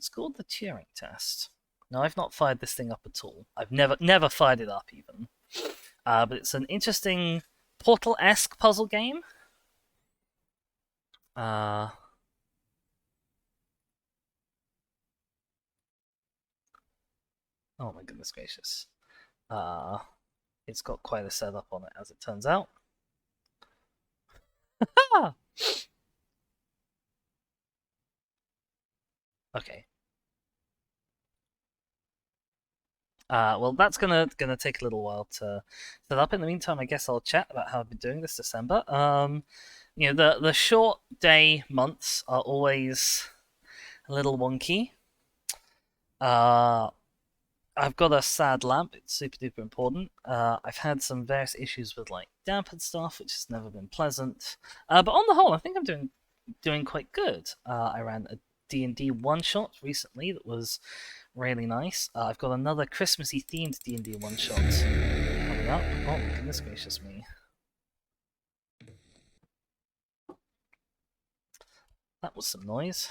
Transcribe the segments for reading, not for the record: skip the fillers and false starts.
It's called the Turing Test. Now, I've not fired this thing up at all. I've never fired it up even. But it's an interesting Portal-esque puzzle game. Oh my goodness gracious. It's got quite a setup on it, as it turns out. Okay. Well, that's gonna take a little while to set up. In the meantime, I guess I'll chat about how I've been doing this December. The short day months are always a little wonky. I've got a sad lamp. It's super duper important. I've had some various issues with like damp and stuff, which has never been pleasant. But on the whole, I think I'm doing quite good. I ran a D&D one shot recently that was really nice. I've got another Christmassy themed D&D one shot coming up. Oh my goodness gracious me! That was some noise.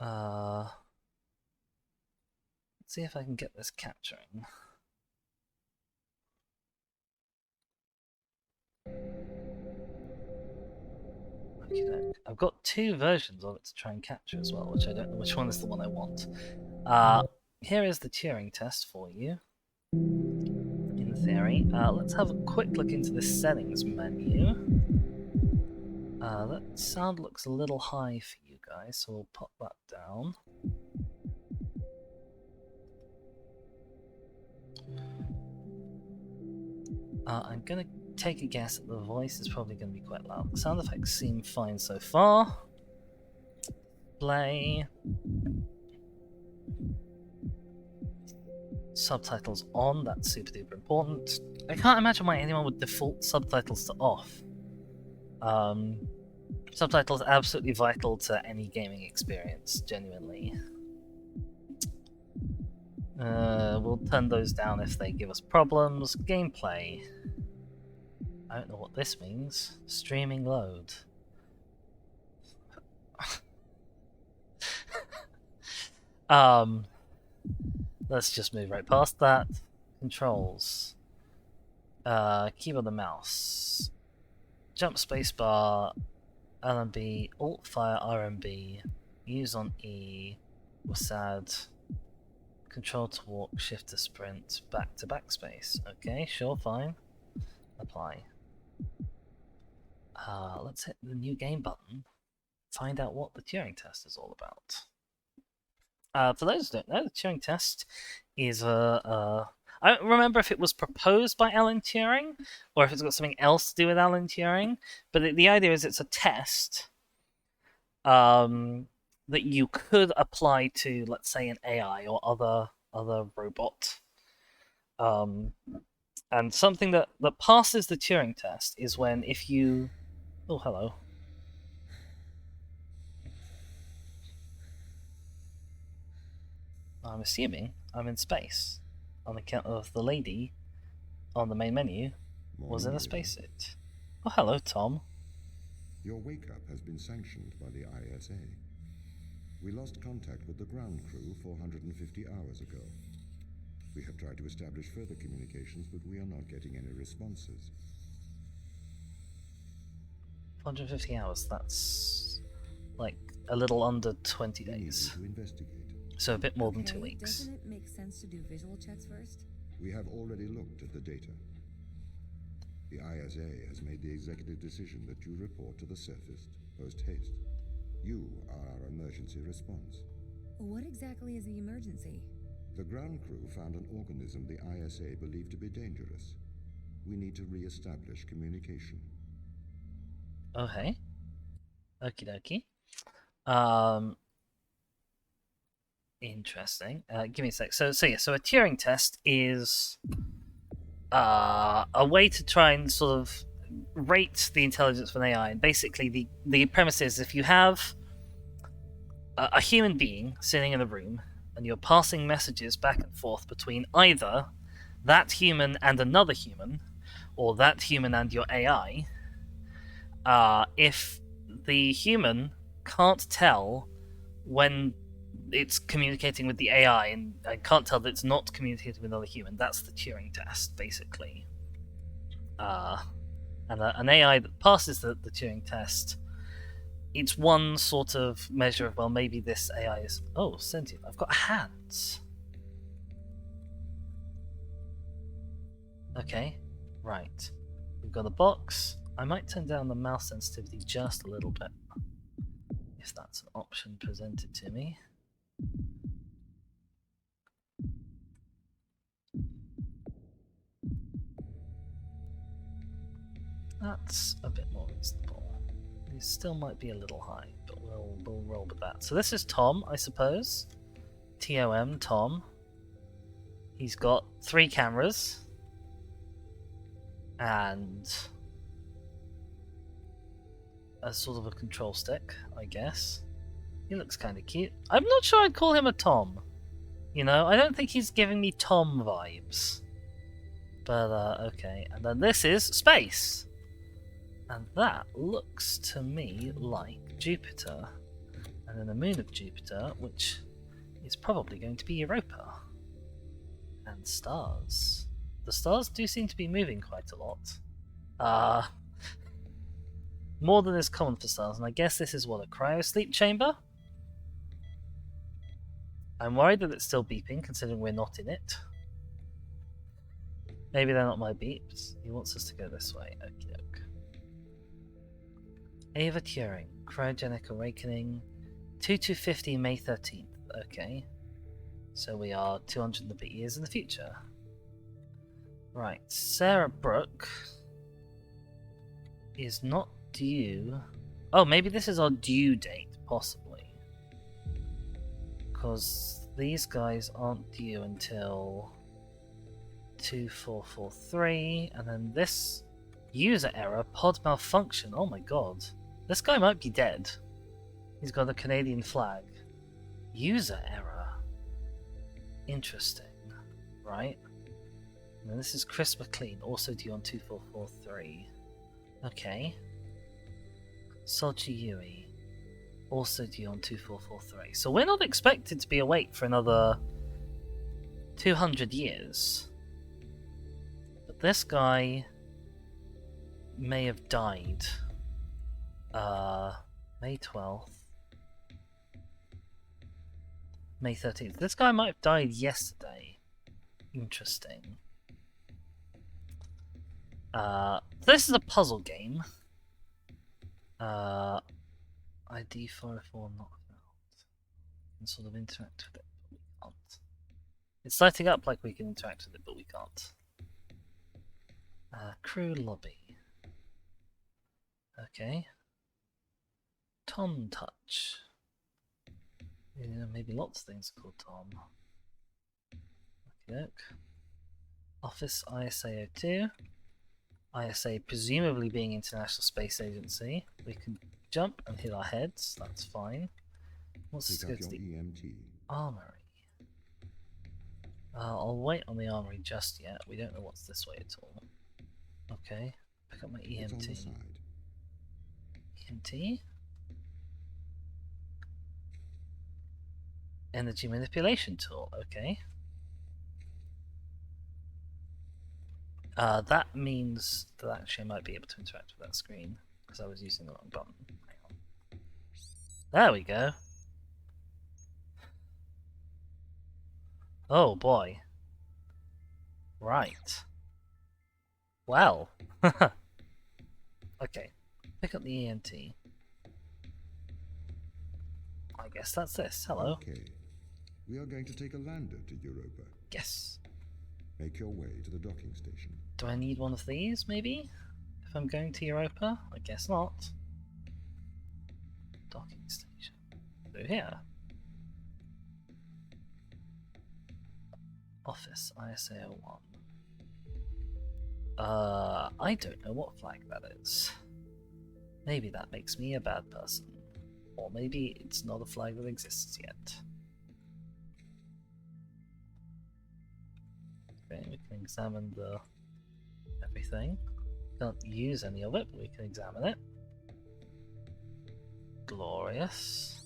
Let's see if I can get this capturing. Okay, I've got two versions of it to try and capture as well, which I don't know which one is the one I want. Here is the Turing test for you. In theory, let's have a quick look into the settings menu. That sound looks a little high for you guys, so we'll pop that down. I'm gonna take a guess that the voice is probably going to be quite loud. The sound effects seem fine so far. Play. Subtitles on, that's super duper important. I can't imagine why anyone would default subtitles to off. Subtitles are absolutely vital to any gaming experience, genuinely. We'll turn those down if they give us problems. Gameplay. I don't know what this means. Streaming load. Let's just move right past that. Controls. Keyboard and mouse. Jump spacebar. LMB. Alt fire RMB. Use on E. WASD. Control to walk. Shift to sprint. Back to backspace. Okay, sure, fine. Apply. Let's hit the new game button. Find out what the Turing test is all about. For those who don't know, the Turing test is I don't remember if it was proposed by Alan Turing or if it's got something else to do with Alan Turing. But the idea is it's a test that you could apply to, let's say, an AI or other robot. And something that passes the Turing test is when if you... Oh, hello. I'm assuming I'm in space on account of the lady on the main menu was in a spacesuit. Oh, hello, Tom. Your wake-up has been sanctioned by the ISA. We lost contact with the ground crew 450 hours ago. We have tried to establish further communications, but we are not getting any responses. 450 hours, that's like a little under 20 days. To investigate. So a bit more than 2 weeks. Doesn't it make sense to do visual checks first? We have already looked at the data. The ISA has made the executive decision that you report to the surface post-haste. You are our emergency response. What exactly is the emergency? The ground crew found an organism the ISA believed to be dangerous. We need to re-establish communication. Okay. Okie dokie. Interesting. Give me a sec. So a Turing test is a way to try and sort of rate the intelligence of an AI. And basically, the premise is if you have a human being sitting in a room and you're passing messages back and forth between either that human and another human, or that human and your AI, if the human can't tell when it's communicating with the AI, and I can't tell that it's not communicating with another human. That's the Turing test, basically. And an AI that passes the Turing test, it's one sort of measure of, well, maybe this AI is, oh, sentient. I've got hands. Okay, right. We've got a box. I might turn down the mouse sensitivity just a little bit, if that's an option presented to me. That's a bit more reasonable. It still might be a little high, but we'll roll with that. So this is Tom, I suppose. Tom, Tom. He's got 3 cameras. And a sort of a control stick, I guess. He looks kind of cute. I'm not sure I'd call him a Tom. You know, I don't think he's giving me Tom vibes. But, okay. And then this is space. And that looks to me like Jupiter. And then the moon of Jupiter, which is probably going to be Europa. And stars. The stars do seem to be moving quite a lot. More than is common for stars, and I guess this is what, a cryosleep chamber? I'm worried that it's still beeping, considering we're not in it. Maybe they're not my beeps. He wants us to go this way. Okie doke. Ava Turing, Cryogenic Awakening, 2250 May 13th. Okay. So we are 200 and a bit years in the future. Right, Sarah Brooke is not due. Oh, maybe this is our due date, possibly. Because these guys aren't due until 2443, and then this user error, pod malfunction. Oh my god. This guy might be dead. He's got a Canadian flag. User error. Interesting. Right? And this is Chris McLean, also due on 2443. Okay. Sochi Yui, also due on 2443. So we're not expected to be awake for another 200 years. But this guy may have died. May 12th. May 13th. This guy might have died yesterday. Interesting. This is a puzzle game. ID 404 not found. Can sort of interact with it, but we can't. It's lighting up like we can interact with it, but we can't. Crew lobby. Okay. Tom Touch. Yeah, maybe lots of things are called Tom. Okay, look. Office ISA 02. ISA presumably being International Space Agency. We can jump and hit our heads, that's fine. Let's go to the armory. I'll wait on the armory just yet. We don't know what's this way at all. Okay, pick up my EMT. EMT? Energy manipulation tool, okay. That means that actually I might be able to interact with that screen, because I was using the wrong button. Hang on. There we go. Oh boy. Right. Well. Okay. Pick up the ENT. I guess that's this. Hello. Okay. We are going to take a lander to Europa. Yes. Make your way to the docking station. Do I need one of these, maybe? If I'm going to Europa? I guess not. Docking station. Through here. Office, ISA 01. I don't know what flag that is. Maybe that makes me a bad person. Or maybe it's not a flag that exists yet. Okay, we can examine the everything. Can't use any of it, but we can examine it. Glorious.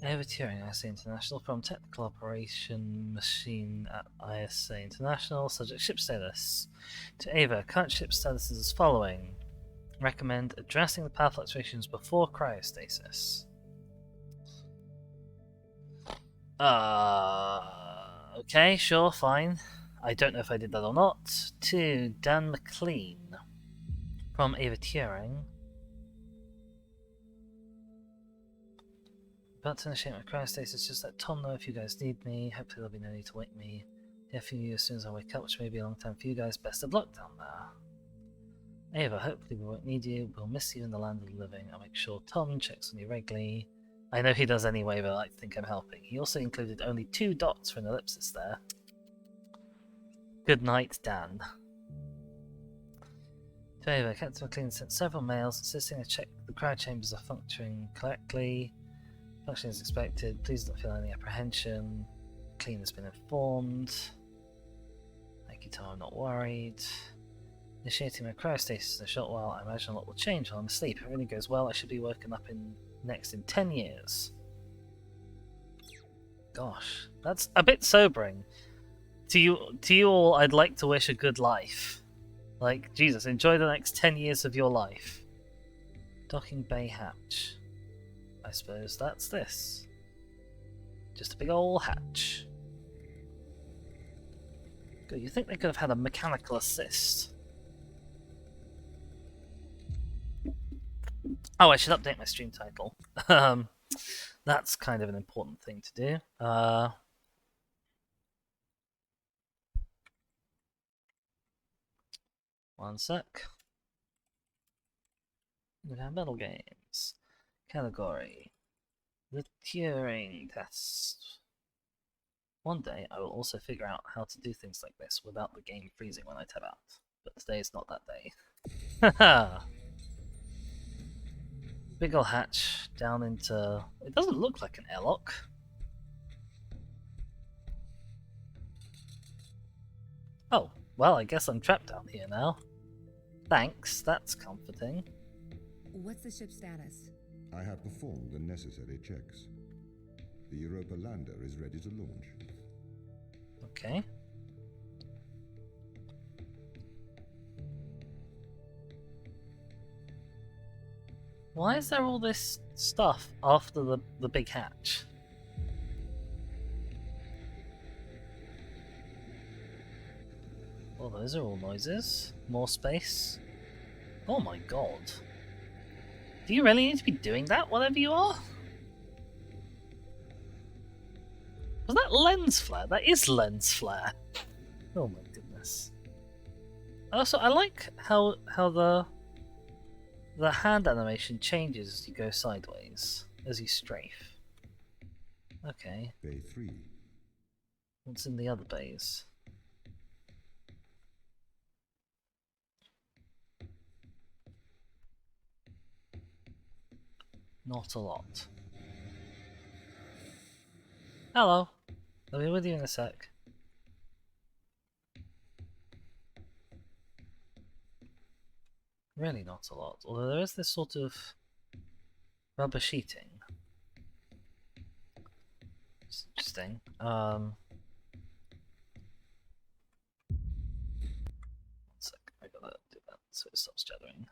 Ava Turing, ISA International, from Technical Operation Machine at ISA International. Subject ship status. To Ava, current ship status is as following. Recommend addressing the power fluctuations before cryostasis. Okay, sure, fine. I don't know if I did that or not. To Dan McLean, from Ava Turing. About to initiate my cryostasis, just let Tom know if you guys need me. Hopefully there'll be no need to wake me. Hear from you as soon as I wake up, which may be a long time for you guys. Best of luck down there. Ava, hopefully we won't need you. We'll miss you in the land of the living. I'll make sure Tom checks on you regularly. I know he does anyway, but I like to think I'm helping. He also included only 2 dots for an ellipsis there. Good night, Dan. To Ava, Captain McLean sent several mails insisting I check the cryo chambers are functioning correctly. Function as expected. Please don't feel any apprehension. Clean has been informed. Thank you, Tom. I'm not worried. Initiating my cryostasis in a short while. I imagine a lot will change while I'm asleep. If everything goes well, I should be woken up in 10 years. Gosh, that's a bit sobering. To you all, I'd like to wish a good life. Like, Jesus, enjoy the next 10 years of your life. Docking bay hatch. I suppose that's this. Just a big ol' hatch. Good, you think they could have had a mechanical assist? Oh, I should update my stream title. That's kind of an important thing to do. One sec. We have metal games. Category. The Turing Test. One day I will also figure out how to do things like this without the game freezing when I tab out. But today is not that day. Haha! Big ol' hatch down into... It doesn't look like an airlock. Oh, well, I guess I'm trapped down here now. Thanks, that's comforting. What's the ship's status? I have performed the necessary checks. The Europa lander is ready to launch. Okay. Why is there all this stuff after the big hatch? Well, those are all noises. More space. Oh my god. Do you really need to be doing that, whatever you are? Was that lens flare? That is lens flare. Oh my goodness. Also, I like how the hand animation changes as you go sideways, as you strafe. Okay. Bay 3. What's in the other bays? Not a lot. Hello. I'll be with you in a sec. Really not a lot, although there is this sort of rubber sheeting. It's interesting. One sec, I gotta do that so it stops juddering.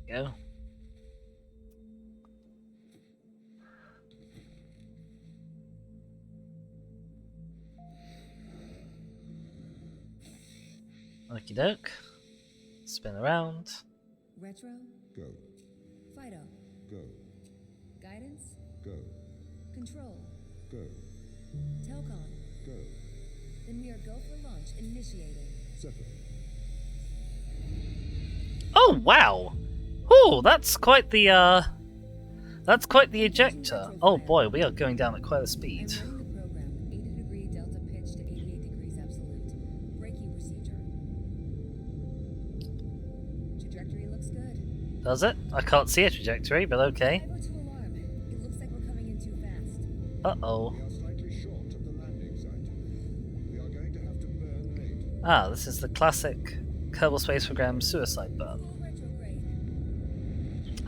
Go. Okie doke. Spin around. Retro? Go. Fido? Go. Guidance? Go. Control? Go. Telcon? Go. Then we are go for launch initiating. Settle. Oh wow! Oh, that's quite the ejector. Oh boy, we are going down at quite a speed. I'm running the program. 80-degree delta pitch to 88 degrees absolute. Braking procedure. Trajectory looks good. Does it? I can't see a trajectory, but okay. 502 alarm. It looks like we're coming in too fast. Uh-oh. We are slightly short of the landing site. We are going to have to burn late. Ah, this is the classic Kerbal Space Program suicide burn. Full retrograde.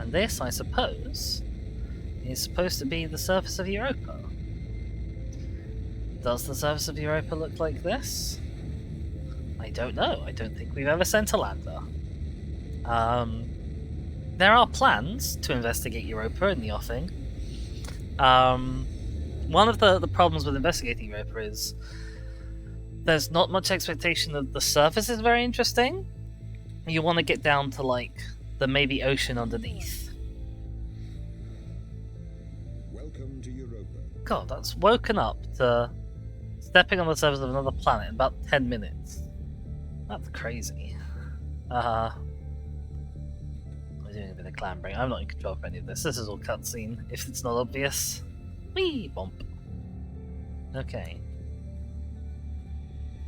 I And this, I suppose, is supposed to be the surface of Europa. Does the surface of Europa look like this? I don't know. I don't think we've ever sent a lander. There are plans to investigate Europa in the offing. One of the problems with investigating Europa is there's not much expectation that the surface is very interesting. You want to get down to, like, the maybe ocean underneath. Welcome to Europa. God, that's woken up to stepping on the surface of another planet in about 10 minutes. That's crazy. We're doing a bit of clambering. I'm not in control of any of this. This is all cutscene, if it's not obvious. Whee! Bump. Okay.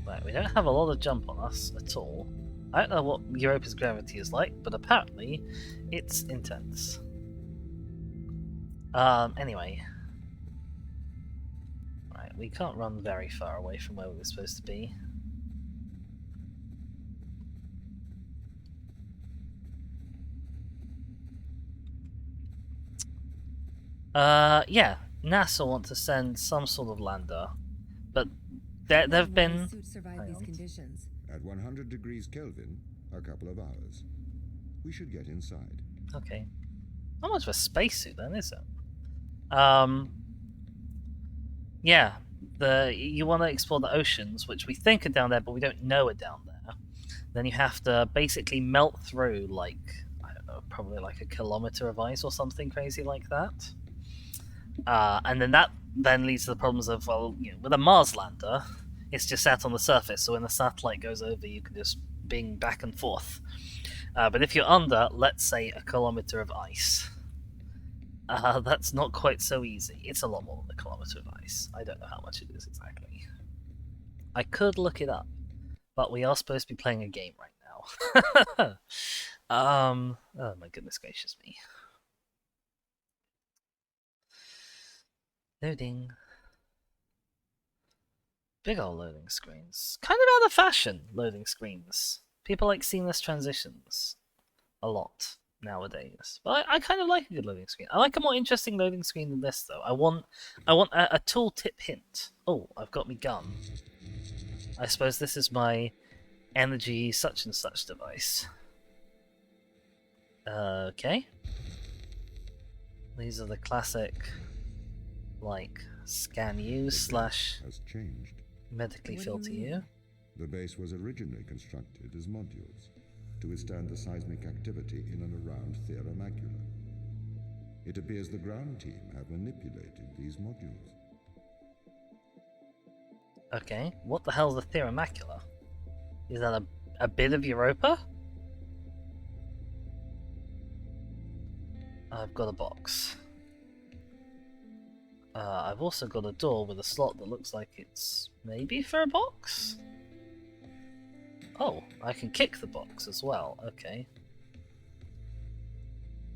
Right, we don't have a lot of jump on us at all. I don't know what Europa's gravity is like, but apparently it's intense. Anyway. Right, we can't run very far away from where we were supposed to be. Yeah, NASA want to send some sort of lander, but there've been... Suit survive Hang these on. conditions. At 100 degrees Kelvin, a couple of hours. We should get inside. Okay. Not much of a spacesuit then, is it? Yeah, you want to explore the oceans, which we think are down there, but we don't know are down there. Then you have to basically melt through, like, I don't know, probably like a kilometer of ice or something crazy like that. And then that then leads to the problems of, well, you know, with a Mars lander, it's just sat on the surface, so when the satellite goes over, you can just bing back and forth. But if you're under, let's say, a kilometer of ice, that's not quite so easy. It's a lot more than a kilometer of ice. I don't know how much it is exactly. I could look it up, but we are supposed to be playing a game right now. Oh my goodness gracious me. Loading. Big ol' loading screens. Kind of out of fashion, loading screens. People like seamless transitions a lot nowadays. But I kind of like a good loading screen. I like a more interesting loading screen than this, though. I want a tooltip hint. Oh, I've got me gun. I suppose this is my energy such and such device. Okay. These are the classic, like, scan you slash Has changed. medically What do you filter mean? you. The base was originally constructed as modules to withstand the seismic activity in and around Thera Macula. It appears the ground team have manipulated these modules. Okay, what the hell is the Thera Macula? Is that a bit of Europa? I've got a box. I've also got a door with a slot that looks like it's maybe for a box? Oh, I can kick the box as well, okay.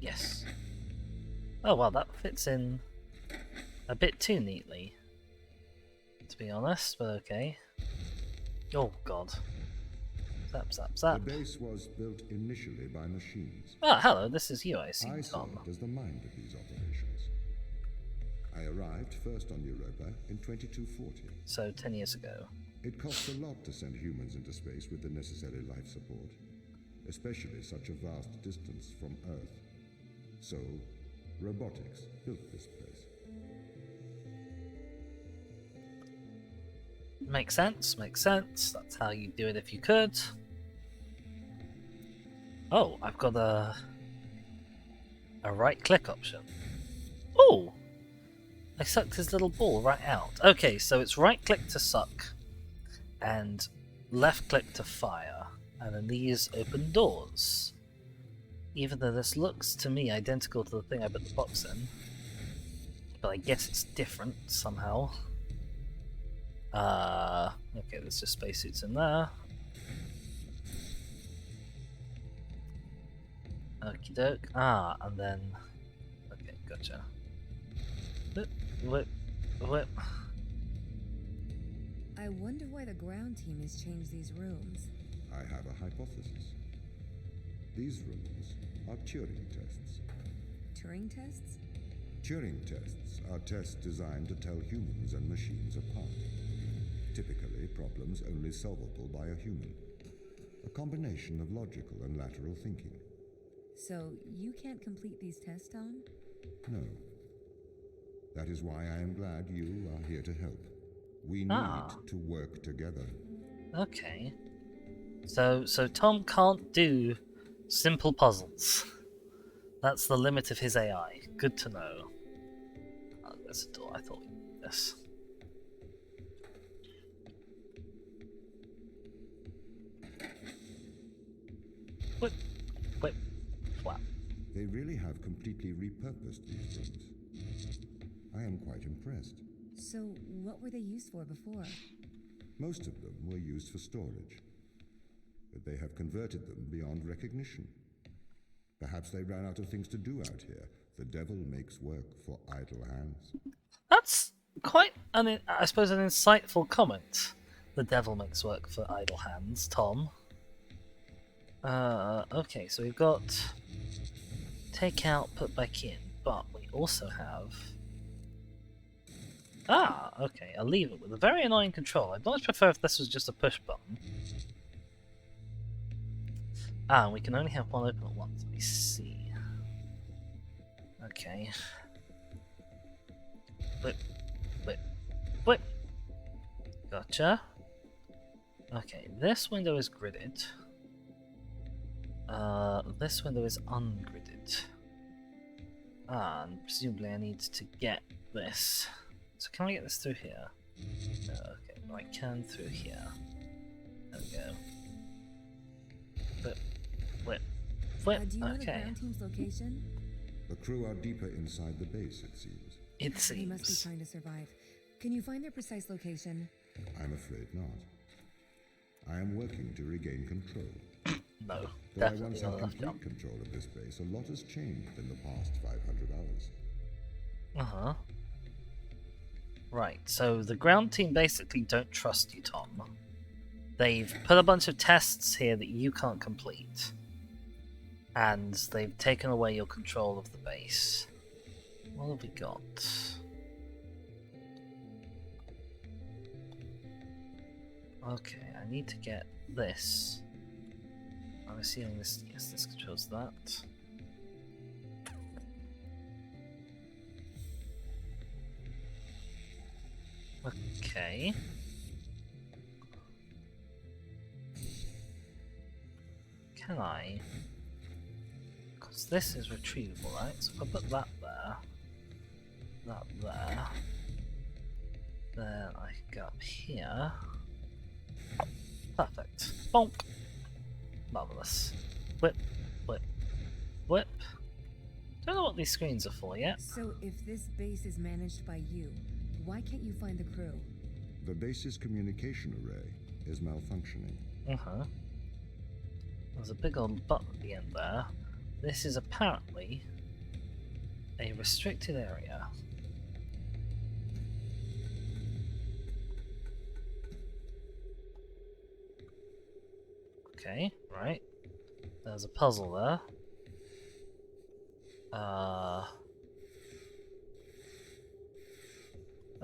Yes. Oh well, that fits in a bit too neatly, to be honest, but okay. Oh god. Zap, zap, zap. The base was built initially by machines. Ah, hello, this is you, I see, I Tom. served as the mind of these operations. I arrived first on Europa in 2240. So, 10 years ago. It costs a lot to send humans into space with the necessary life support, especially such a vast distance from Earth. So, robotics built this place. Makes sense, makes sense. That's how you do it if you could. Oh, I've got a right click option. Oh! I sucked his little ball right out. Okay, so it's right click to suck, and left click to fire, and then these open doors. Even though this looks to me identical to the thing I put the box in, but I guess it's different somehow. Okay, there's just spacesuits in there. Okie doke. Ah, and then... Okay, gotcha. Whip, whip, whip. I wonder why the ground team has changed these rooms. I have a hypothesis. These rooms are Turing tests. Turing tests? Turing tests are tests designed to tell humans and machines apart. Typically, problems only solvable by a human. A combination of logical and lateral thinking. So, you can't complete these tests, Tom? No. That is why I am glad you are here to help. We Ah. need to work together. Okay. So Tom can't do simple puzzles. That's the limit of his AI. Good to know. Oh, there's a door. I thought we did this. Whip, whip, flap. They really have completely repurposed these rooms. I am quite impressed. So, what were they used for before? Most of them were used for storage, but they have converted them beyond recognition. Perhaps they ran out of things to do out here. The devil makes work for idle hands. That's quite I suppose, an insightful comment. The devil makes work for idle hands, Tom. Okay, so we've got take out, put back in, but we also have... Ah, okay, a lever with a very annoying control. I'd much prefer if this was just a push button. Ah, and we can only have one open at once. Let me see. Okay. Whip, whip, whip. Gotcha. Okay, this window is gridded. This window is ungridded. Ah, and presumably I need to get this. So can I get this through here? No, okay, well I can through here. There we go. Whip, whip, whip. Do you know the Okay. ground team's location? The crew are deeper inside the base, it seems. It They must be seems. trying to survive. Can you find their precise location? I'm afraid not. I am working to regain control. No, Though I definitely once not had enough complete jump. control of this base, a lot has changed in the past 500 hours. Uh-huh. Right, so the ground team basically don't trust you, Tom. They've put a bunch of tests here that you can't complete. And they've taken away your control of the base. What have we got? Okay, I need to get this. I'm assuming this, yes, this controls that. Okay. Can I? Because this is retrievable, right? So if I put that there, that there, then I can go up here. Perfect. Bonk! Marvelous. Whip, whip, whip. Don't know what these screens are for yet. So, if this base is managed by you, why can't you find the crew? The base's communication array is malfunctioning. Uh-huh. There's a big old button at the end there. This is apparently a restricted area. Okay, right. There's a puzzle there.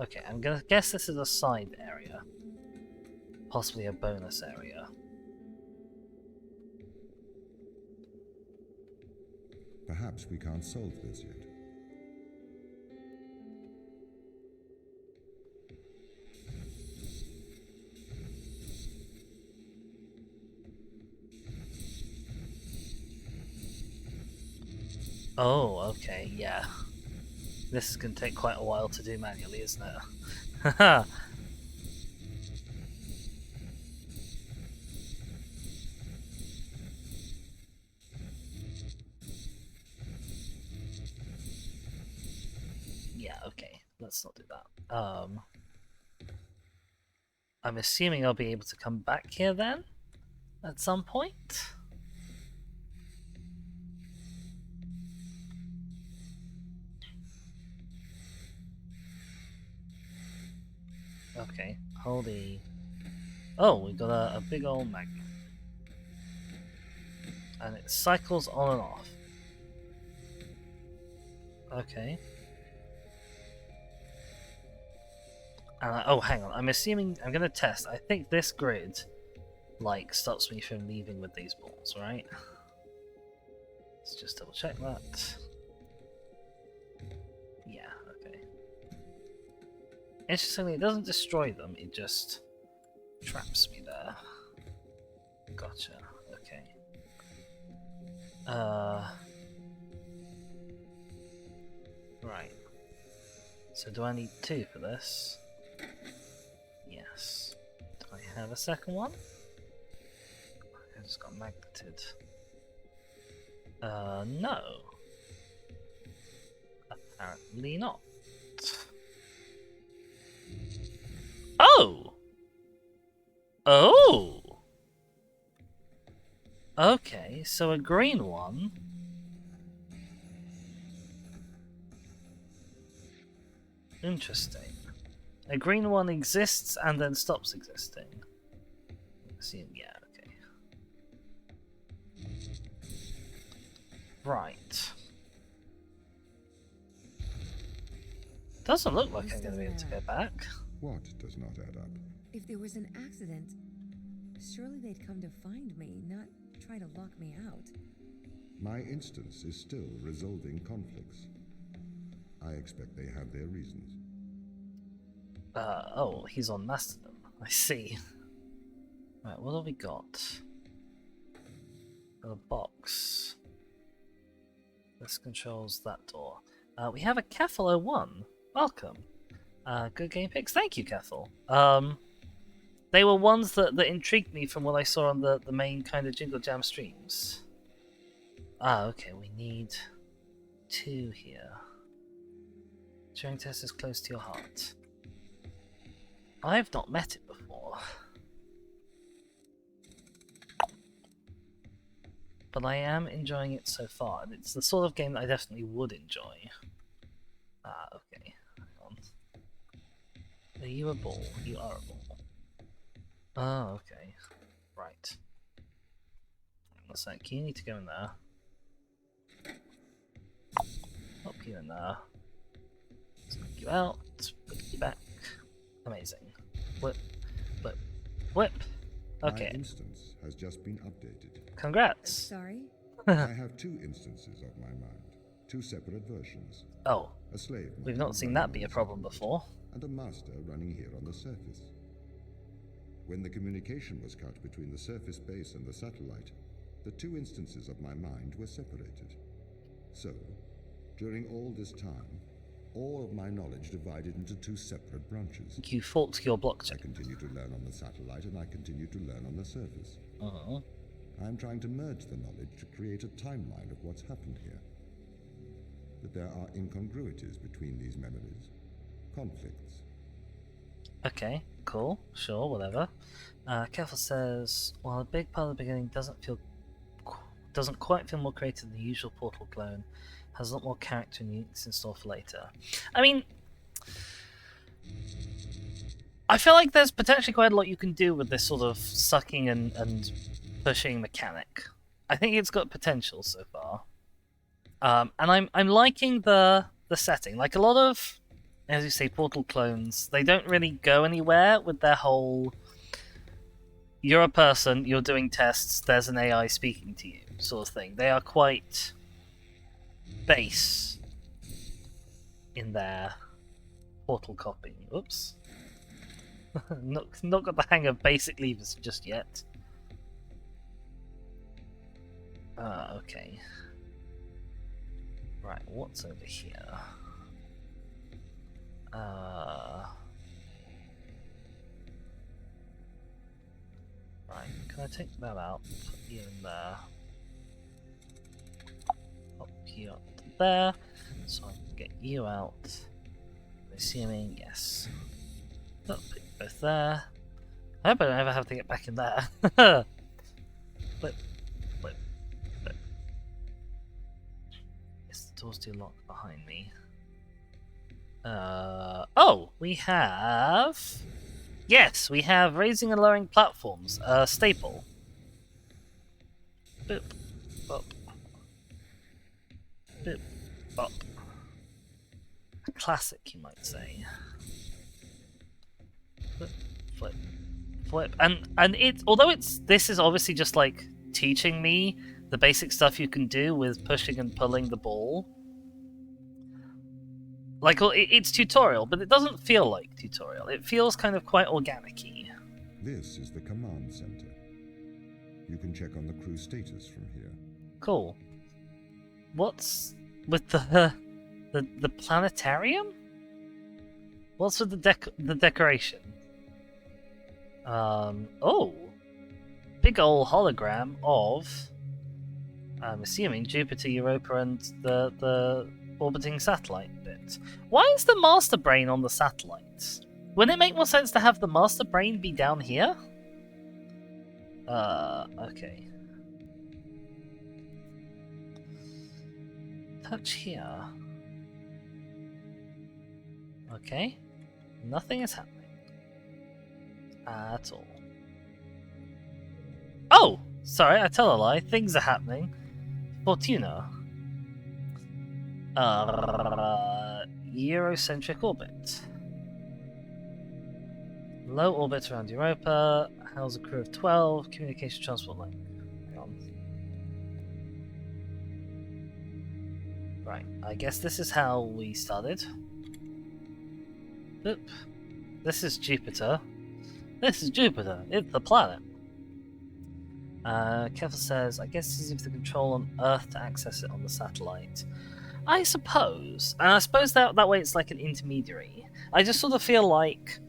Okay, I'm gonna guess this is a side area. Possibly a bonus area. Perhaps we can't solve this yet. Oh, okay, yeah. This is going to take quite a while to do manually, isn't it? Haha! Yeah, okay. Let's not do that. I'm assuming I'll be able to come back here then? At some point? Okay, hold E. Oh, we got a big old magnet. And it cycles on and off. Okay. Oh, hang on. I'm assuming I'm gonna test. I think this grid, like, stops me from leaving with these balls, right? Let's just double check that. Yeah. Okay. Interestingly, it doesn't destroy them. It just traps me there. Gotcha. Okay. Right. So do I need 2 for this? Yes. Do I have a second one? I just got magneted. No. Apparently not. Oh! Oh! Okay, so a green one. Interesting. A green one exists and then stops existing. Yeah, okay. Right. Doesn't look like I'm going to be able to go back. What does not add up? If there was an accident, surely they'd come to find me, not try to lock me out. My instance is still resolving conflicts. I expect they have their reasons. Oh, he's on Mastodon. I see. Right, what have we got? A box. This controls that door. We have a Keffel 01. Welcome. Good game picks. Thank you, Keffel. They were ones that intrigued me from what I saw on the main kind of Jingle Jam streams. Okay, we need 2 here. Turing Test is close to your heart. I've not met it before. But I am enjoying it so far, and it's the sort of game that I definitely would enjoy. Okay. Hang on. Are you a ball? You are a ball. Oh, okay. Right. Hang on a sec. You need to go in there. Pop you in there. Sneak you out. Put you back. Amazing. Whip. Whip. Whip. Okay. My instance has just been updated. Congrats. Sorry? I have 2 instances of my mind. 2 separate versions. Oh, A slave we've mind not seen running that on be the a problem satellite, before. and a master running here on the surface. When the communication was cut between the surface base and the satellite, the 2 instances of my mind were separated. So, during all this time, all of my knowledge divided into 2 separate branches. You forked your I blockchain. continue to learn on the satellite, and I continue to learn on the surface. Uh-huh. I am trying to merge the knowledge to create a timeline of what's happened here. But there are incongruities between these memories, conflicts. Okay, cool, sure, whatever. Careful says, while a big part of the beginning doesn't quite feel more creative than the usual Portal clone, has a lot more character and uniqueness in store for later. I mean, I feel like there's potentially quite a lot you can do with this sort of sucking and pushing mechanic. I think it's got potential so far. And I'm liking the setting. Like a lot of, as you say, Portal clones, they don't really go anywhere with their whole you're a person, you're doing tests, there's an AI speaking to you sort of thing. They are quite base in their Portal copying. Oops. not got the hang of basic levers just yet. Okay. Right, what's over here? Right, can I take that out? Put you in there. Pop you up there. So I can get you out. Assuming, yes. Oh, put you both there. I hope I don't ever have to get back in there. Flip, flip, flip. Yes, the door's too locked behind me. Oh, we have... Yes, we have raising and lowering platforms. Staple. Boop, bop. Boop, bop. classic, you might say. Flip, flip, flip, and it. Although this is obviously just like teaching me the basic stuff you can do with pushing and pulling the ball. Like, it's tutorial, but it doesn't feel like tutorial. It feels kind of quite organic-y. This is the command center. You can check on the crew status from here. Cool. What's with the planetarium? What's with the decoration? Oh, big old hologram of, I'm assuming, Jupiter, Europa, and the orbiting satellite bit. Why is the master brain on the satellite? Wouldn't it make more sense to have the master brain be down here? Okay. Touch here. Okay. Nothing is happening. At all. Oh! Sorry, I tell a lie. Things are happening. Fortuna. Eurocentric orbit. Low orbit around Europa. How's a crew of 12? Communication transport link. Hang on. Right, I guess this is how we started. Oop. This is Jupiter. This is Jupiter. It's the planet. Kevin says, I guess it's the control on Earth to access it on the satellite. I suppose. And I suppose that way it's like an intermediary. I just sort of feel like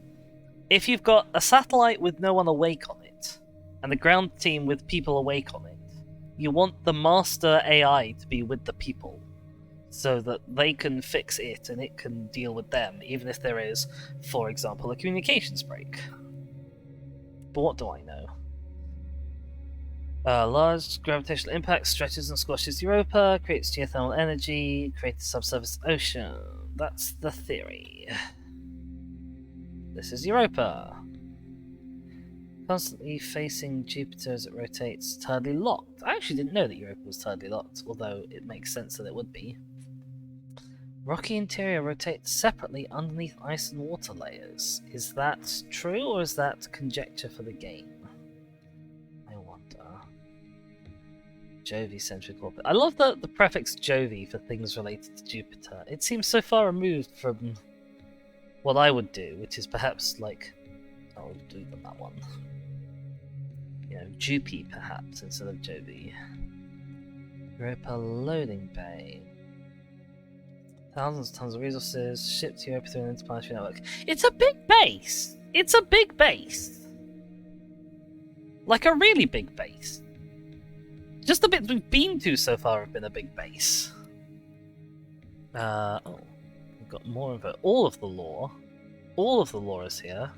if you've got a satellite with no one awake on it, and the ground team with people awake on it, you want the master AI to be with the people, so that they can fix it and it can deal with them, even if there is, for example, a communications break. But what do I know? Large gravitational impact stretches and squashes Europa, creates geothermal energy, creates a subsurface ocean. That's the theory. This is Europa. Constantly facing Jupiter as it rotates, tidally locked. I actually didn't know that Europa was tidally locked, although it makes sense that it would be. Rocky interior rotates separately underneath ice and water layers. Is that true, or is that conjecture for the game? I wonder. Jovi-centric orbit. I love the prefix Jovi for things related to Jupiter. It seems so far removed from what I would do, which is perhaps like, I'll do that one. You know, Jupy perhaps instead of Jovi. Europa loading bay. Thousands of tons of resources shipped to Europa through an interplanetary network. It's a big base! It's a big base! Like a really big base. Just the bits we've been to so far have been a big base. Oh. We've got more of it. All of the lore. All of the lore is here.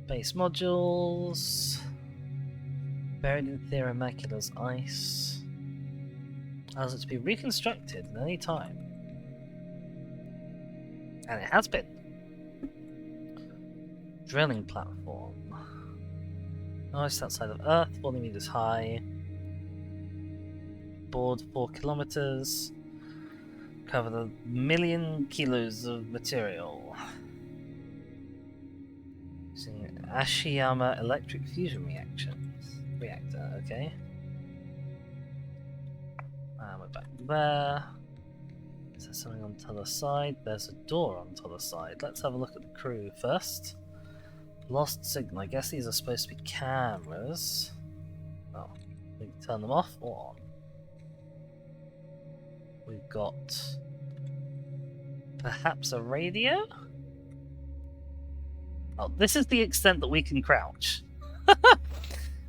Base modules. Buried in Thera Macula's ice. Allows it to be reconstructed at any time. And it has been. Drilling platform. Oh, it's outside of Earth, 40 meters high. Bored 4 kilometers. Covered 1 million kilos of material. Using Ashiyama electric fusion reactor, okay. And we're back there. Is there something on the other side? There's a door on the other side. Let's have a look at the crew first. Lost signal. I guess these are supposed to be cameras. Oh, we can turn them off or on. We've got perhaps a radio? Oh, this is the extent that we can crouch.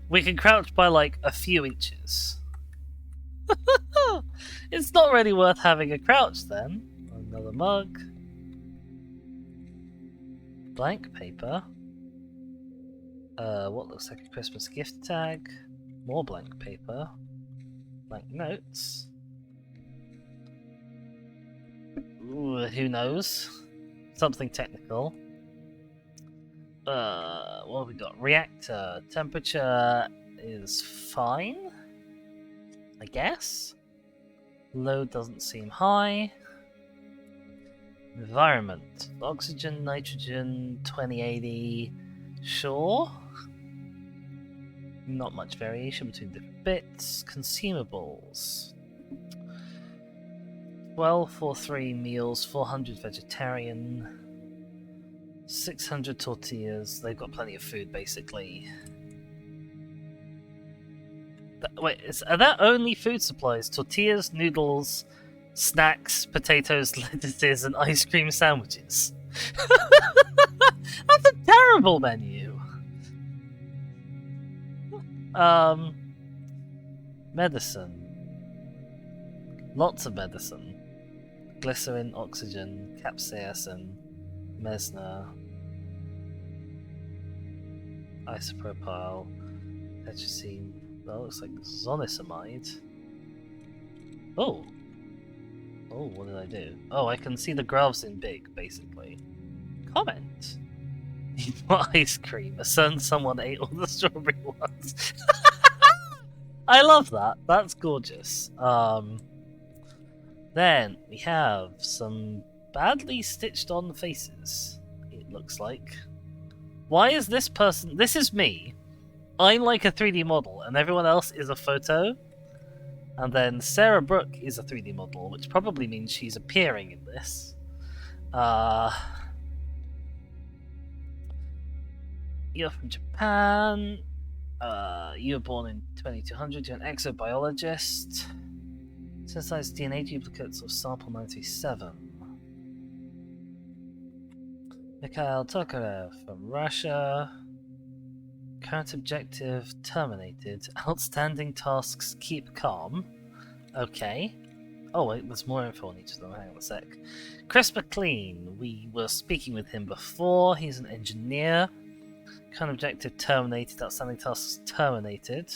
We can crouch by like a few inches. It's not really worth having a crouch then. Another mug. Blank paper. What looks like a Christmas gift tag. More blank paper. Blank notes. Ooh, who knows? Something technical. What have we got? Reactor. Temperature is fine, I guess. Load doesn't seem high. Environment. Oxygen, nitrogen, 2080. Sure. Not much variation between different bits. Consumables. 12 for 3 meals, 400 vegetarian, 600 tortillas. They've got plenty of food, basically. Wait, are that only food supplies? Tortillas, noodles, snacks, potatoes, lettuces, and ice cream sandwiches? That's a terrible menu! Medicine. Lots of medicine. Glycerin, oxygen, capsaicin, mesna, isopropyl, tetracycline. That looks like zonisamide. Oh! Oh, what did I do? Oh, I can see the graphs in big, basically. Comment! Eat more ice cream. A certain someone ate all the strawberry ones. I love that. That's gorgeous. Then we have some badly stitched on faces, it looks like. Why is this person... This is me. I'm like a 3D model, and everyone else is a photo. And then Sarah Brooke is a 3D model, which probably means she's appearing in this. You're from Japan. You were born in 2200. You're an exobiologist. Synthesized DNA duplicates of sample 937. Mikhail Tokarev from Russia. Current objective terminated. Outstanding tasks keep calm. Okay. Oh wait, there's more info on each of them. Hang on a sec. Chris McLean. We were speaking with him before. He's an engineer. Current objective terminated. Outstanding tasks terminated.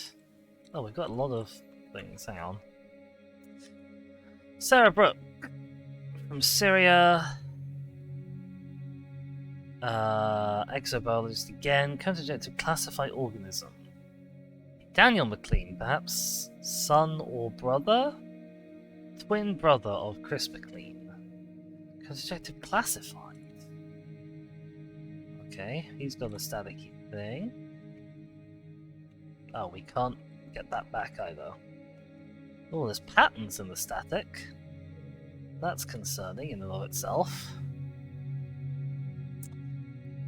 Oh, we've got a lot of things. Hang on. Sarah Brooke from Syria. Exobiologist again. Current objective classify organism. Daniel McLean, perhaps son or brother? Twin brother of Chris McLean. Current objective classified. Okay, he's got a static thing. Oh, we can't get that back either. Oh, there's patterns in the static. That's concerning in and of itself.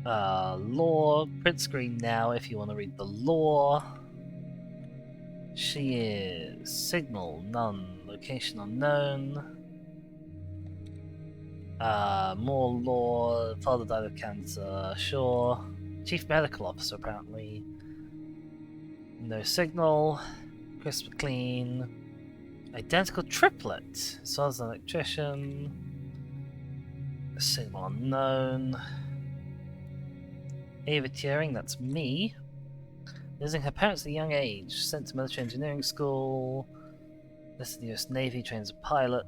Lore. Print screen now if you want to read the lore. She is signal none. Location unknown. More lore. Father died of cancer. Sure. Chief medical officer apparently. No signal. Chris McLean. Identical triplet. So as an electrician. Signal unknown. Ava Turing, that's me. Losing her parents at a young age. Sent to military engineering school. Listed in the US Navy, trains a pilot.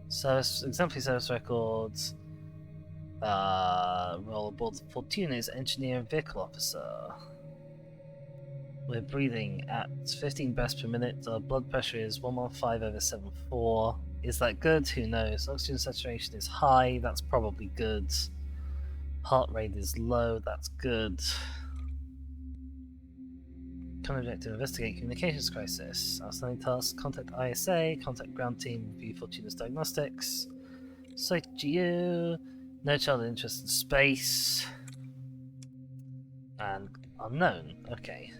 Service, exemplary service records. Role aboard the Fortuna is engineer and vehicle officer. We're breathing at 15 breaths per minute. Our blood pressure is 115/74. Is that good? Who knows? Oxygen saturation is high. That's probably good. Heart rate is low. That's good. Common objective: investigate communications crisis. Outstanding task: contact ISA. Contact ground team. Review Fortuna's diagnostics. Site GU. No child interest in space. And unknown. Okay.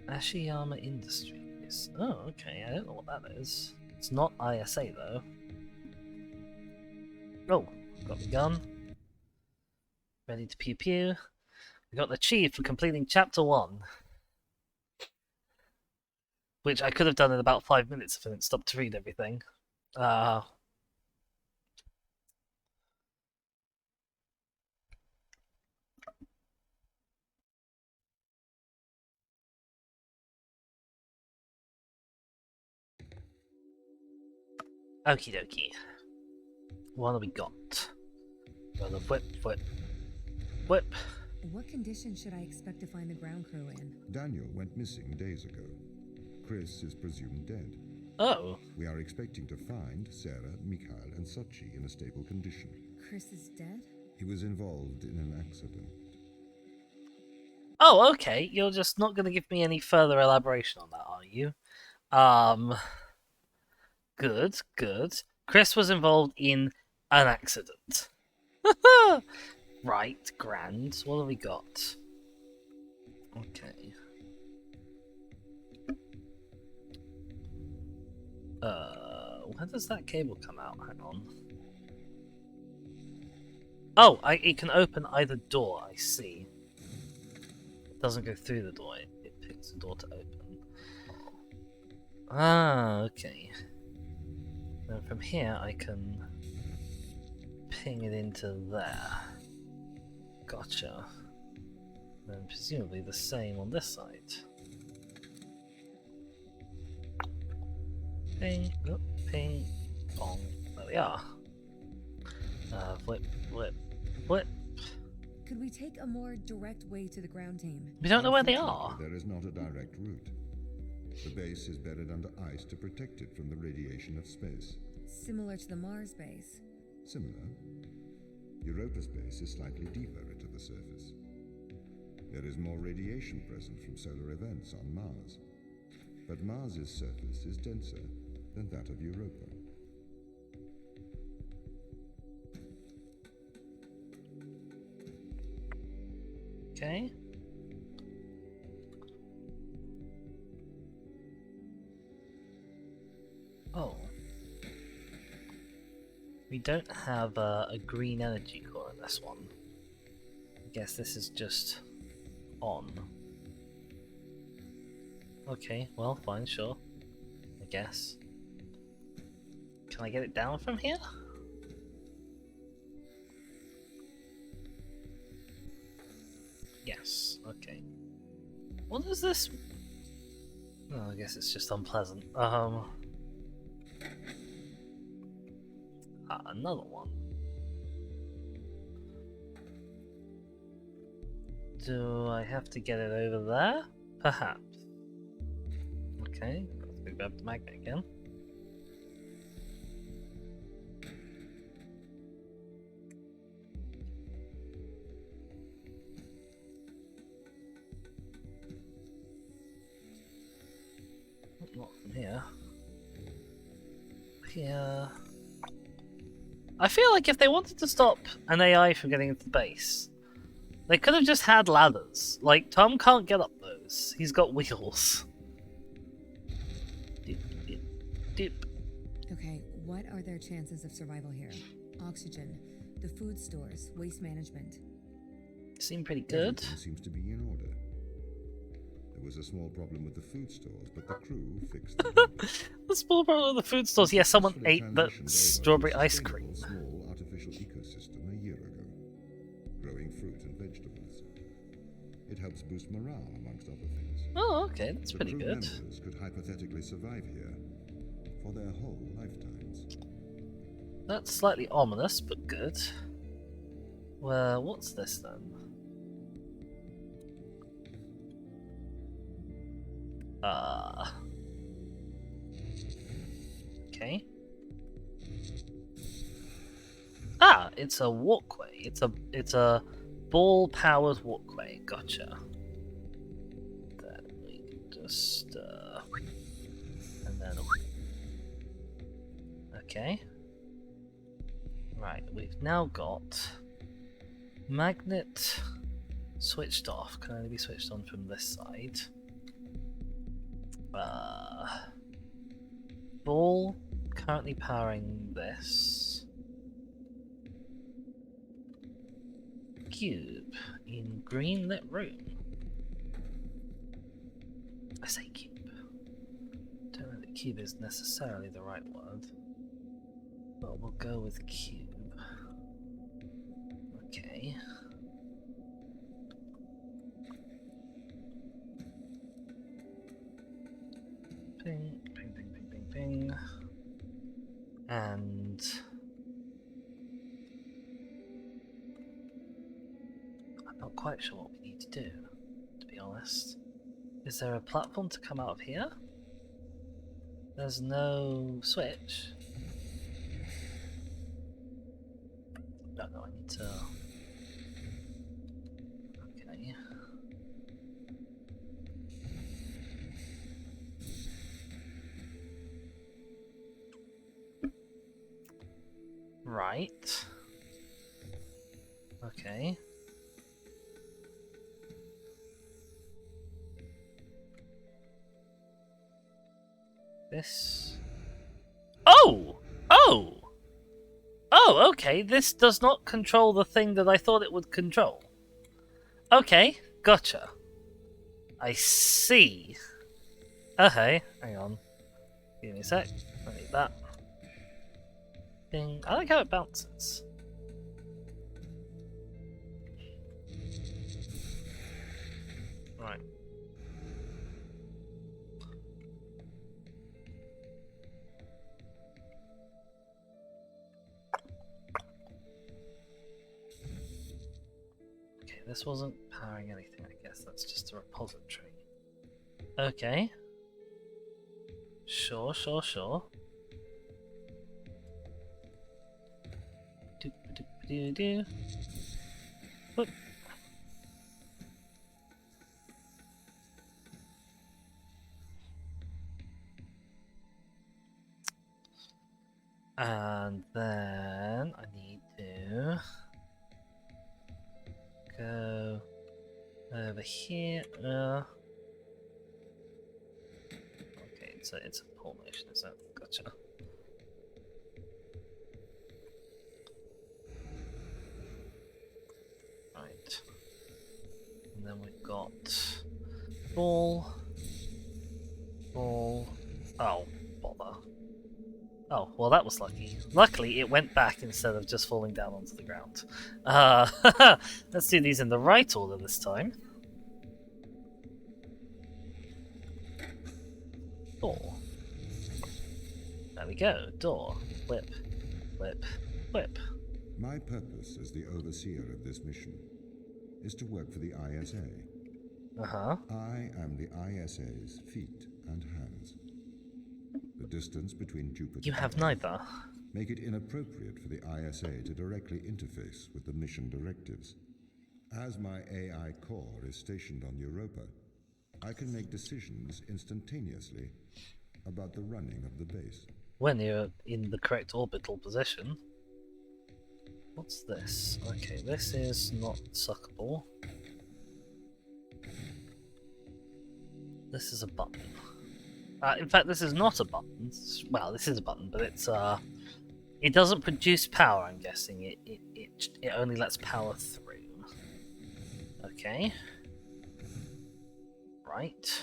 Ashiyama Industries. Oh, okay. I don't know what that is. It's not ISA though. Oh, got the gun. Ready to pew pew. We got the chief for completing chapter 1. Which I could have done in about 5 minutes if I didn't stop to read everything. Okie dokie. What have we got? Got the whip. What condition should I expect to find the ground crew in? Daniel went missing days ago. Chris is presumed dead. Oh. We are expecting to find Sarah, Mikhail, and Sochi in a stable condition. Chris is dead? He was involved in an accident. Oh, okay. You're just not going to give me any further elaboration on that, are you? Good, good. Chris was involved in an accident. Right, grand. What have we got? Okay. Where does that cable come out? Hang on. Oh, it can open either door, I see. It doesn't go through the door, it picks the door to open. Ah, okay. Then from here I can ping it into there. Gotcha. Then presumably the same on this side. Ping, oh, ping, bong. There we are. Flip, flip, flip. Could we take a more direct way to the ground team? We don't know where they are. There is not a direct route. The base is buried under ice to protect it from the radiation of space. Similar to the Mars base. Similar. Europa's base is slightly deeper into the surface. There is more radiation present from solar events on Mars. But Mars's surface is denser than that of Europa. Okay. Oh. We don't have a green energy core in this one. I guess this is just on. Okay, well, fine, sure. I guess. Can I get it down from here? Yes, okay. What is this? Oh, I guess it's just unpleasant. Another one. Do I have to get it over there? Perhaps. Okay, let's grab the magnet again. Not from here. Here. I feel like if they wanted to stop an AI from getting into the base, they could have just had ladders. Like, Tom can't get up those. He's got wheels. Dip, dip, dip. Okay, what are their chances of survival here? Oxygen, the food stores, waste management. Seem pretty good. Everything seems to be in order. There was a small problem with the food stores, but the crew fixed it. The small problem with the food stores. Yeah, someone Successfully ate the transitioned over to strawberry a ice sustainable, cream. Small artificial ecosystem a year ago, growing fruit and vegetables. It helps boost morale, amongst other things. Oh, okay, that's The pretty crew good. members could hypothetically survive here for their whole lifetimes. That's slightly ominous, but good. Well, what's this then? Okay. Ah, it's a walkway. It's a ball-powered walkway. Gotcha. Then we can just and then okay. Right, we've now got magnet switched off. Can only be switched on from this side. Ball currently powering this. Cube in green lit room. I say cube. Don't know that cube is necessarily the right word, but we'll go with cube. Okay. Ping, ping, ping, ping, ping, ping. And I'm not quite sure what we need to do, to be honest. Is there a platform to come out of here? There's no switch. No, I need to. Okay. Right. Okay. This. Oh! Oh! Oh, okay. This does not control the thing that I thought it would control. Okay, gotcha. I see. Okay, hang on. Give me a sec. I need that. Ding. I like how it bounces. Right. Okay, this wasn't powering anything, I guess. That's just a repository. Okay. Sure. Do. Whoop. And then I need to go over here. Okay, it's a pull motion, is it? Gotcha. Right. And then we've got ball. Oh, bother. Oh, well that was lucky. Luckily, it went back instead of just falling down onto the ground. Let's do these in the right order this time. Door. There we go. Door. Whip. Whip. Whip. My purpose as the overseer of this mission is to work for the ISA. Uh-huh. I am the ISA's feet and hands. The distance between Jupiter You have and neither. make it inappropriate for the ISA to directly interface with the mission directives. As my AI core is stationed on Europa, I can make decisions instantaneously about the running of the base. When you're in the correct orbital position. What's this? Okay, this is not suckable. This is a button. In fact, this is not a button. Well, this is a button, but it's it doesn't produce power. I'm guessing it only lets power through. Okay. Right.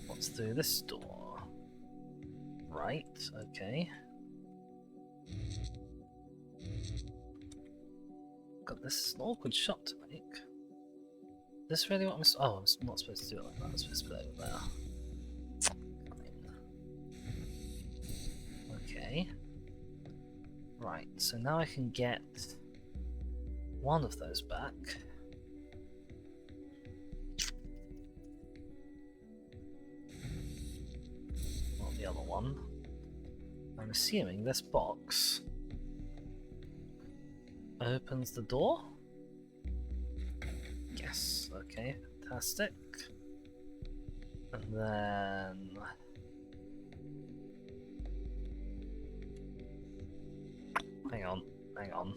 What's through this door? Right. Okay. God, this is an awkward shot to make. Is this really what I'm... Oh, I'm not supposed to do it like that. I'm supposed to put it over there. Okay. Right, so now I can get one of those back. Not the other one. I'm assuming this box opens the door? Yes, okay, fantastic. And then... Hang on.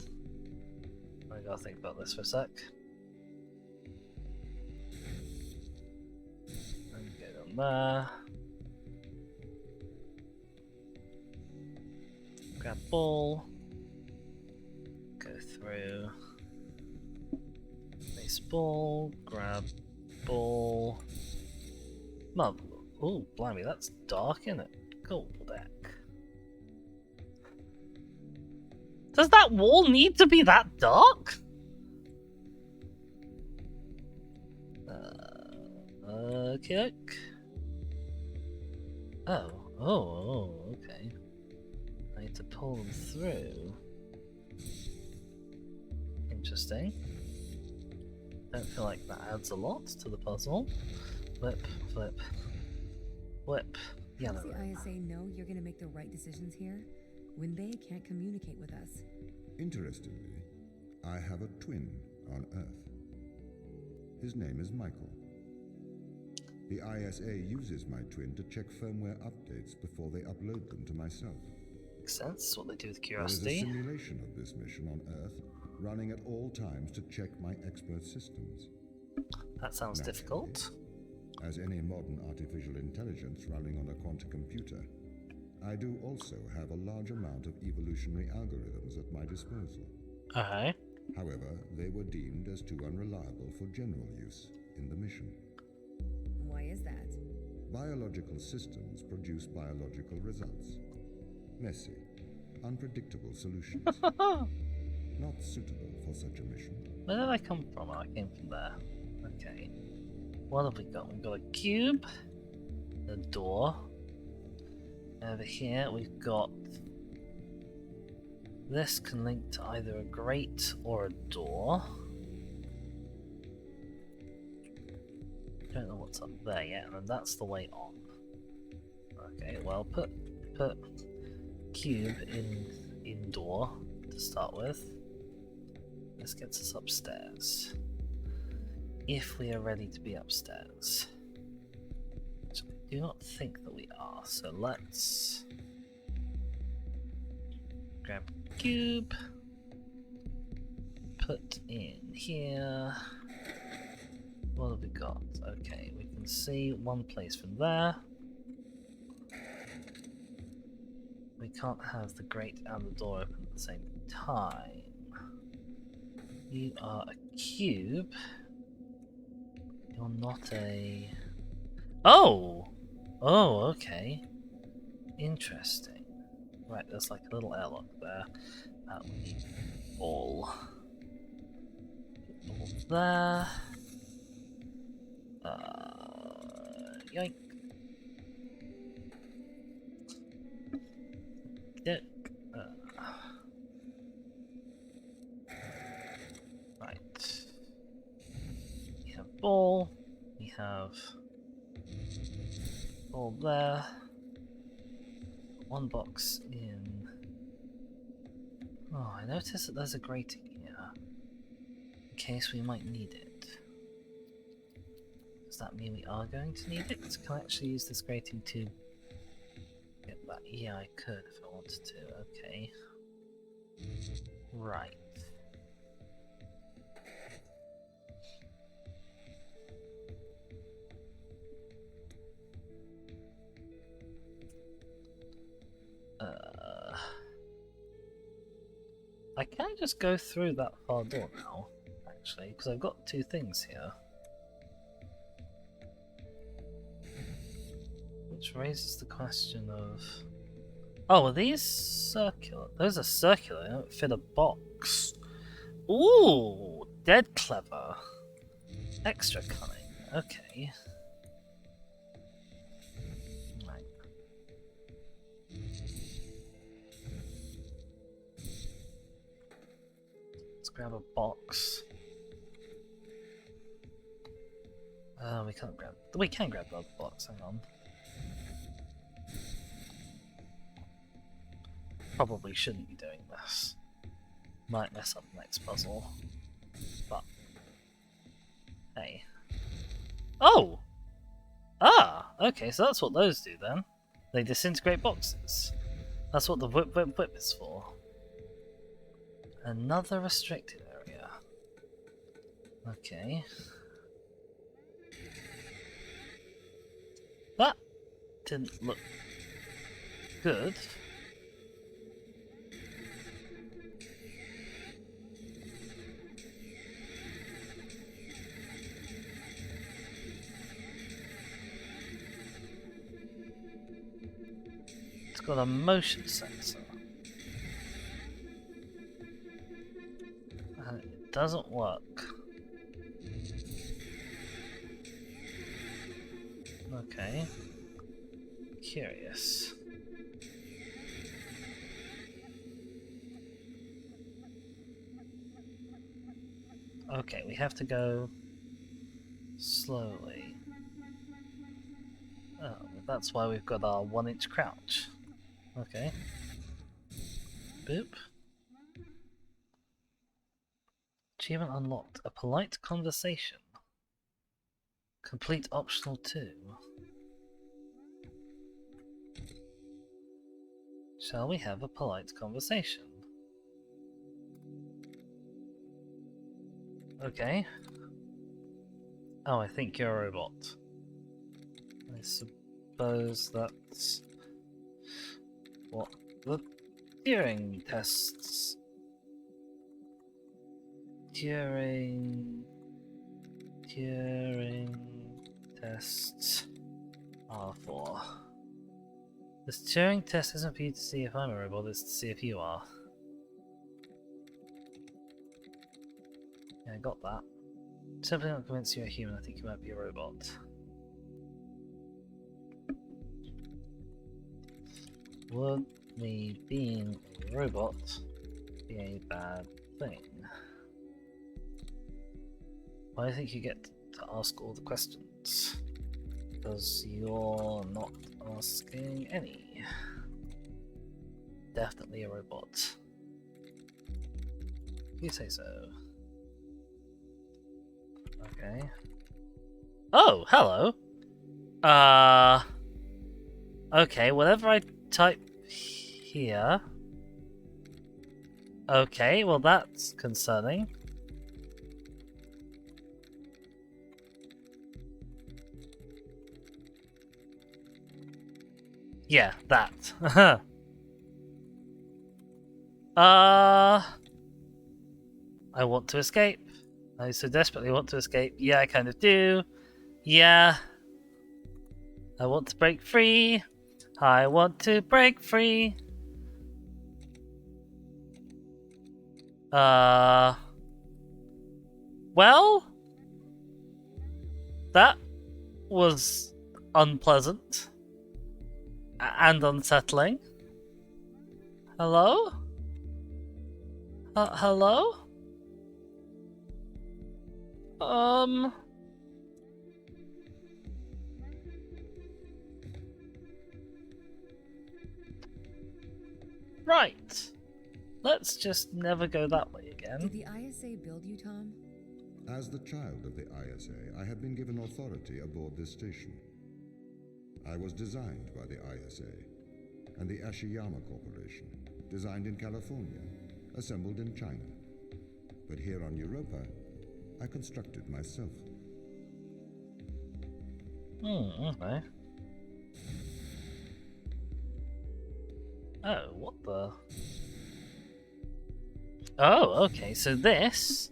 I gotta think about this for a sec. And go down there. Grab ball. Go through. Base ball. Grab ball. Mum. Ooh, blimey, that's dark, isn't it? Cool deck. Does that wall need to be that dark? Okay. Oh, okay. I need to pull them through. Interesting. Don't feel like that adds a lot to the puzzle. Flip, flip, flip. Yeah, Does the ISA know you're gonna make the right decisions here when they can't communicate with us? Interestingly, I have a twin on Earth. His name is Michael. The ISA uses my twin to check firmware updates before they upload them to myself. makes sense. What they do with There is a curiosity. simulation of this mission on Earth, running at all times to check my expert systems. That sounds Naturally, difficult. As any modern artificial intelligence running on a quantum computer, I do also have a large amount of evolutionary algorithms at my disposal. Okay. However, they were deemed as too unreliable for general use in the mission. Why is that? Biological systems produce biological results. Messy, unpredictable solutions. Not suitable for such a mission. Where did I come from? I came from there. Okay. What have we got? We've got a cube, a door. Over here we've got... This can link to either a grate or a door. Don't know what's up there yet, and that's the way on. Okay, well put cube in door to start with. This gets us upstairs. If we are ready to be upstairs. Which I do not think that we are, so let's grab cube, put in here. What have we got? Okay, we can see one place from there. We can't have the grate and the door open at the same time. You are a cube. You're not a... Oh! Oh, okay. Interesting. Right, there's like a little airlock there. That we need all. All there. Yoink. Yeah. Right. We have ball. We have ball there. One box in. Oh, I noticed that there's a grating here. In case we might need it. Does that mean we are going to need it? Can I actually use this grating to get that? Yeah, I could if I wanted to. Okay. Right. I can just go through that far door now, actually, because I've got two things here. Which raises the question of... Oh, are these circular? Those are circular, they don't fit a box. Ooh, dead clever. Extra cunning, okay. Right. Let's grab a box. We can't grab... We can grab the other box, hang on. Probably shouldn't be doing this. Might mess up the next puzzle. But... Hey. Oh! Ah! Okay, so that's what those do then. They disintegrate boxes. That's what the whip is for. Another restricted area. Okay. That didn't look good. It's got a motion sensor. And it doesn't work. Okay. Curious. Okay, we have to go slowly. Oh, that's why we've got our 1-inch crouch. Okay. Boop. Achievement unlocked. A polite conversation. Complete optional 2. Shall we have a polite conversation? Okay. Oh, I think you're a robot. I suppose that's what the Turing tests. Turing tests are for. This Turing test isn't for you to see if I'm a robot, it's to see if you are. Yeah, I got that. Simply not convinced you're a human, I think you might be a robot. Would me being a robot be a bad thing? Why do you think you get to ask all the questions? Because you're not asking any. Definitely a robot. You say so. Okay. Oh, hello! Okay, whatever I type here... Okay, well that's concerning. Yeah, that. I want to escape. I so desperately want to escape. Yeah, I kind of do. Yeah. I want to break free. I want to break free. Well, that was unpleasant and unsettling. Hello? Hello? Right. Let's just never go that way again. Did the ISA build you, Tom? As the child of the ISA, I have been given authority aboard this station. I was designed by the ISA and the Ashiyama Corporation, designed in California, assembled in China. But here on Europa, I constructed myself. Okay. Oh, what the... Oh, okay, so this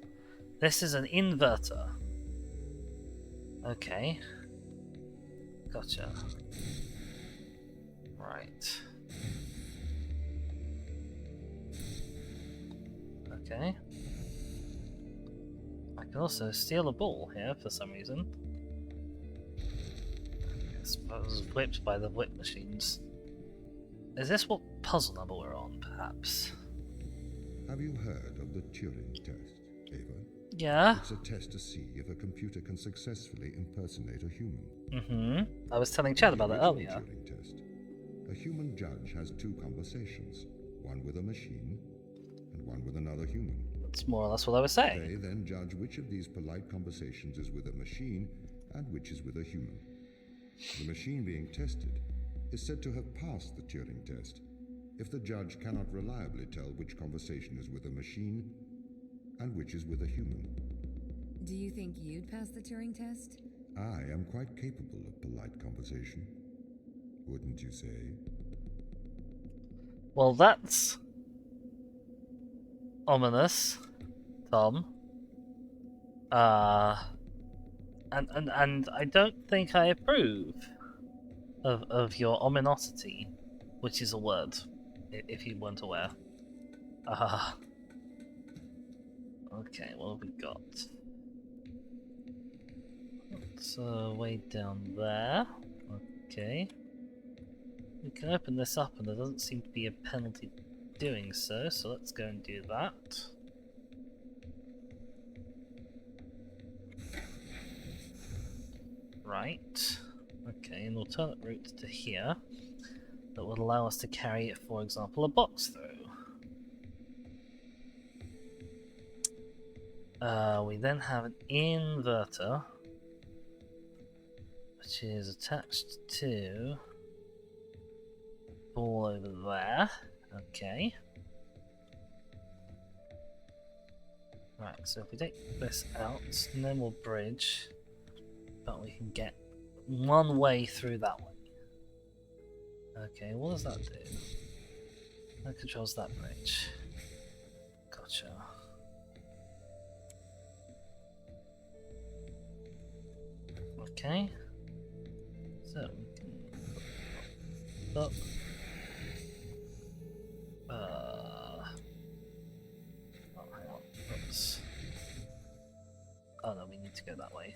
is an inverter. Okay. Gotcha. Right. Okay. I can also steal a ball here for some reason. I suppose whipped by the whip machines. Is this what puzzle number we're on, perhaps? Have you heard of the Turing Test, Ava? Yeah. It's a test to see if a computer can successfully impersonate a human. Mm-hmm. I was telling Chad about that earlier. Turing test. A human judge has two conversations, one with a machine and one with another human. That's more or less what I was saying. They then judge which of these polite conversations is with a machine and which is with a human. The machine being tested is said to have passed the Turing test if the judge cannot reliably tell which conversation is with a machine and which is with a human. Do you think you'd pass the Turing test? I am quite capable of polite conversation. Wouldn't you say? Well, that's ominous, Tom. And I don't think I approve of your ominosity, which is a word, if you weren't aware. Okay, what have we got? It's way down there. Okay. We can open this up and there doesn't seem to be a penalty doing so, so let's go and do that. Right. Okay. Okay, an alternate route to here that would allow us to carry, for example, a box through. We then have an inverter, which is attached to ball over there. Okay. Right, so if we take this out, then we'll bridge, but we can get one way through that way. Okay, what does that do? That controls that bridge. Gotcha. Okay. So we can put up. Oh, hang on. Oops. Oh no, we need to go that way.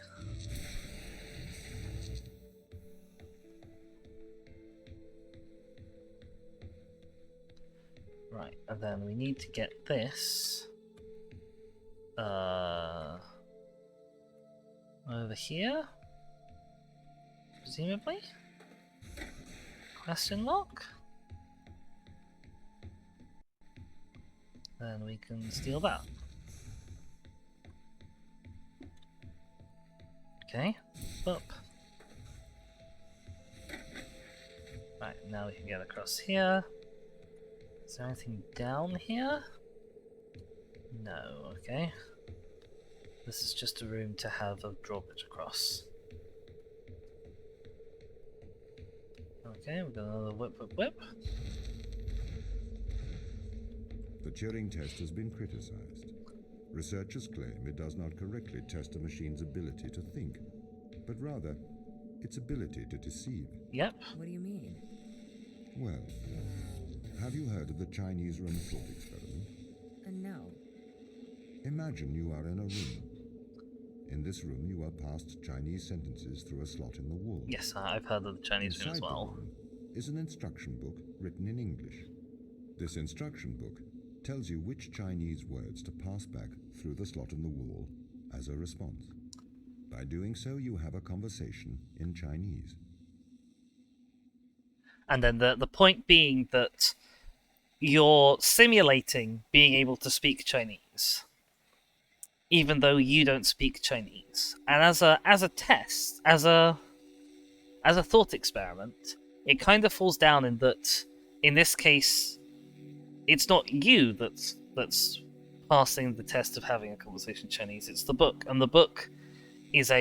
Right, and then we need to get this over here, presumably? Question mark? Then we can steal that. Okay, up. Right, now we can get across here. Is there anything down here? No, okay. This is just a room to have a drawbridge across. Okay, we've got another whip. The Turing test has been criticized. Researchers claim it does not correctly test a machine's ability to think, but rather its ability to deceive. Yep. What do you mean? Well, have you heard of the Chinese room thought experiment? No. Imagine you are in a room. In this room, you are passed Chinese sentences through a slot in the wall. Yes, I've heard of the Chinese room as Inside well. the room is an instruction book written in English. This instruction book tells you which Chinese words to pass back through the slot in the wall as a response. By doing so, you have a conversation in Chinese. And then the point being that you're simulating being able to speak Chinese, even though you don't speak Chinese. And as a test, as a thought experiment, it kind of falls down in that, in this case, it's not you that's passing the test of having a conversation in Chinese. It's the book, and the book is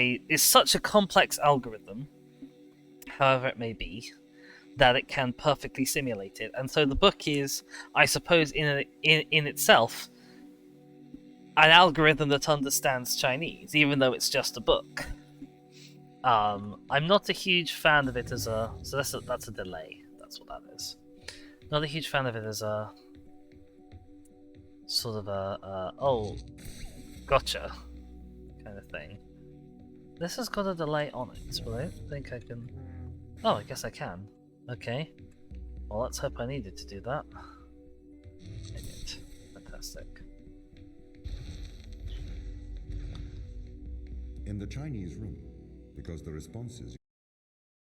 such a complex algorithm, however it may be, that it can perfectly simulate it. And so the book is, I suppose, in itself, an algorithm that understands Chinese, even though it's just a book. I'm not a huge fan of it as a... So that's a delay. That's what that is. Not a huge fan of it as a... sort of a oh, gotcha kind of thing. This has got a delay on it, but I don't think I can... Oh, I guess I can. Okay. Well, let's hope I needed to do that. Dang it. Fantastic. In the Chinese room, because the responses